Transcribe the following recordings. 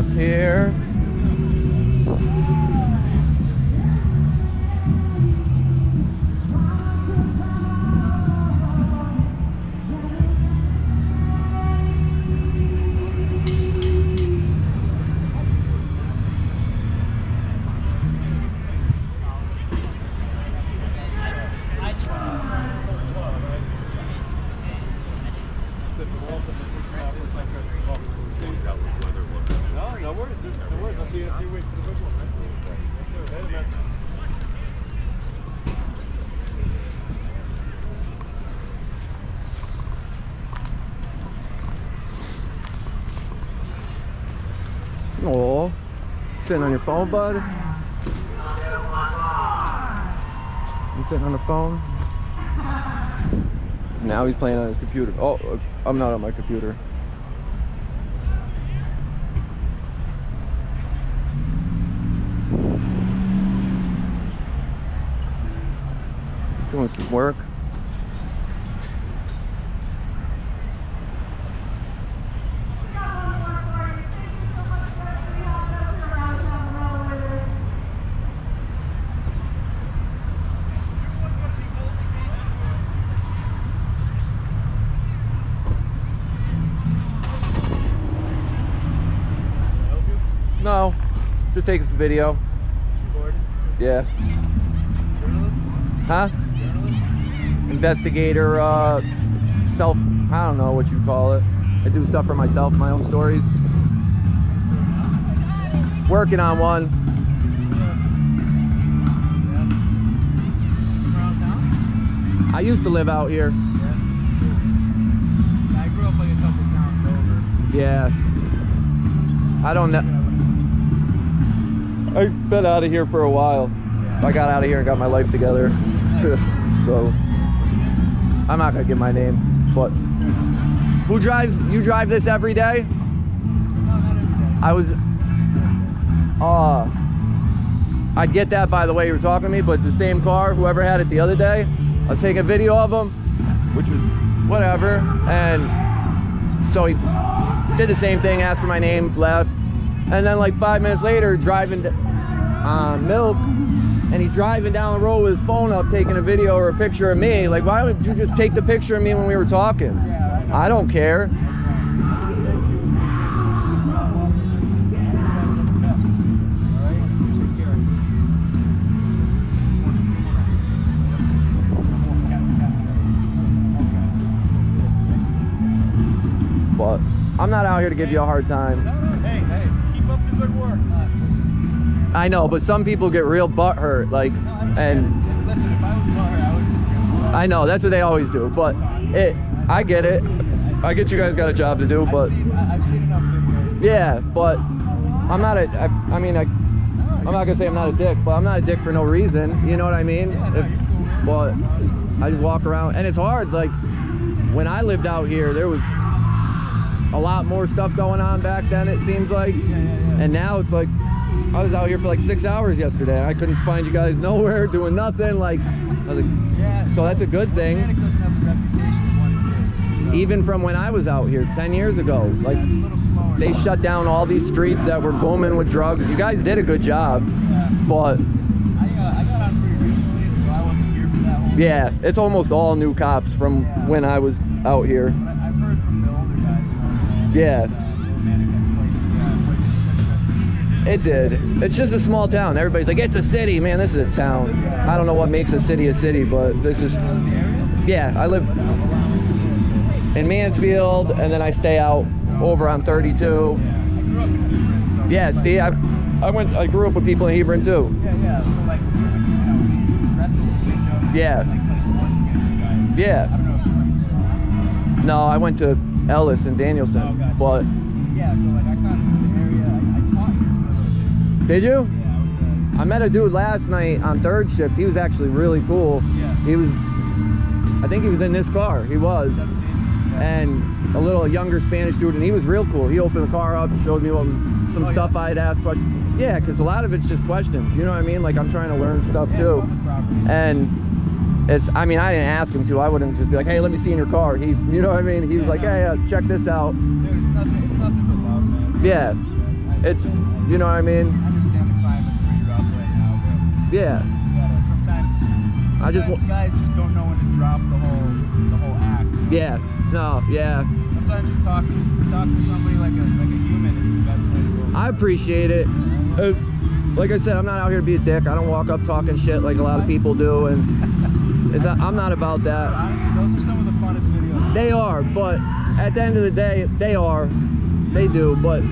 cops here. No worries. I'll see you in a few weeks for the big one, man. Yes, sir. Later, man. Oh, sitting on your phone, bud? You sitting on the phone? Now he's playing on his computer. Oh, I'm not on my computer. Doing some work. No, just take some video. Yeah. Journalist? Huh? Journalist? Investigator, self, I don't know what you call it. I do stuff for myself, my own stories. Working on one. Around town? I used to live out here. Yeah. I grew up like a couple towns over. Yeah. I don't know. I've been out of here for a while. I got out of here and got my life together. So I'm not gonna give my name, but who drives? You drive this every day? No, not every day. I was I'd get that, by the way you were talking to me, but the same car, whoever had it the other day, I was taking a video of him, which was whatever, and so he did the same thing, asked for my name, left, and then like 5 minutes later, driving on Milk, and he's driving down the road with his phone up, taking a video or a picture of me. Like, why would you just take the picture of me when we were talking? I don't care. But I'm not out here to give you a hard time. Hey, keep up the good work. I know, but some people get real butthurt, like, and Listen, if I was butthurt, I would. I know that's what they always do. But I get it. I get you guys got a job to do, but I've seen enough videos. yeah, but I'm not a. I mean, I'm not gonna say I'm not a dick, but I'm not a dick for no reason. You know what I mean? But I just walk around, and it's hard. Like when I lived out here, there was a lot more stuff going on back then. It seems like, and now it's like. I was out here for like 6 hours yesterday. I couldn't find you guys nowhere, doing nothing. Like, I was like, Yeah, so that's a good thing. Willimantic doesn't have the reputation of what it is. So Even from when I was out here 10 years ago, like it's a little slower. they shut down all these streets that were booming with drugs. You guys did a good job, but I got on pretty recently, so I wasn't here for that whole. yeah, it's almost all new cops from when I was out here. But I've heard from the older guys. Yeah. Willimantic It did. It's just a small town. Everybody's like, it's a city. Man, this is a town. I don't know what makes a city, but this is, yeah, I live in Mansfield, and then I stay out over on 32. Yeah, see, I grew up with people in Hebron too. Yeah. So like, we wrestled with Bingo. Yeah. Like placed points against you guys. Yeah. I don't know if you went to school. No, I went to Ellis and Danielson, Oh, gotcha. but Yeah, so like I kind of knew the area. I taught here for a little bit. did you? Yeah, I met a dude last night on third shift. He was actually really cool. Yeah. He was, I think he was in this car. He was. 17. Yeah. And a little younger Spanish dude, and he was real cool. He opened the car up, showed me what was some stuff I had asked questions. Yeah, because a lot of it's just questions. You know what I mean? Like I'm trying to learn stuff too. And it's, I mean, I didn't ask him to. I wouldn't just be like, hey, let me see in your car. He, you know what I mean? He was like, hey, check this out. Dude, it's nothing but love, man. Yeah. it's, you know what I mean? I understand the climate's pretty rough right now, but Yeah. sometimes I just guys just don't know when to drop the whole act. You know? Yeah. No. Yeah. Sometimes just talk to somebody like a human is the best way to go. I appreciate it. It's, like I said, I'm not out here to be a dick. I don't walk up talking shit like a lot of people do, and I'm not about that. Honestly, those are some of the funnest videos. They are, but at the end of the day, they do. But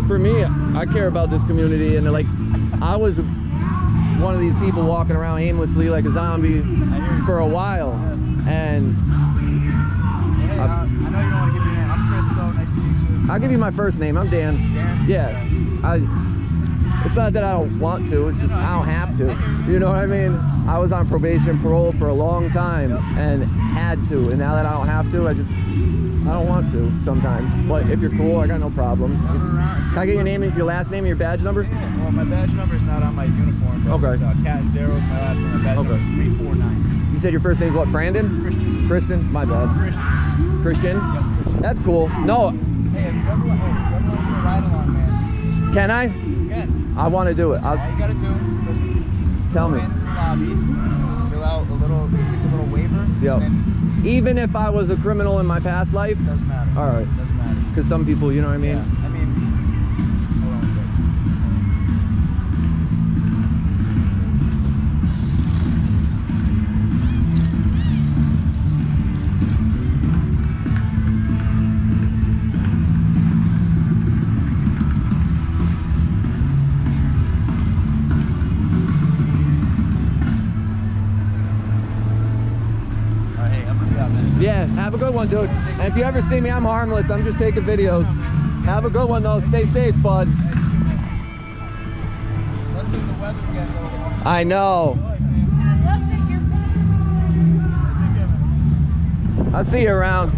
for me, I care about this community, and like, I was one of these people walking around aimlessly like a zombie for a while, and Hey, I know you don't want to give your name. I'm Chris, though. Nice to meet you. I'll give you my first name. I'm Dan. Dan? Yeah. It's not that I don't want to, it's just I don't have to. You know what I mean? I was on probation, parole for a long time and had to, and now that I don't have to, I don't want to sometimes. But if you're cool, I got no problem. Can I get your name, your last name, and your badge number? Yeah, well, my badge number is not on my uniform, but Okay. it's Cat and Zero is my last name. My badge number is 349. You said your first name's what, Brandon? Christian. Kristen? My bad. Christian. Christian? That's cool. No, Hey, if you ever want to ride along, man, can I? you can. I want to do it. All you gotta do, listen, it's easy. Tell Go me. into the lobby, fill out a little waiver. Yep. And then Even if I was a criminal in my past life? doesn't matter. All right. Doesn't matter. Because some people, you know what I mean? Yeah. I mean, hold on a second. Yeah, have a good one, dude. And if you ever see me, I'm harmless. I'm just taking videos. Have a good one, though. Stay safe, bud. Let's leave the weather again, though. I know. I'll see you around.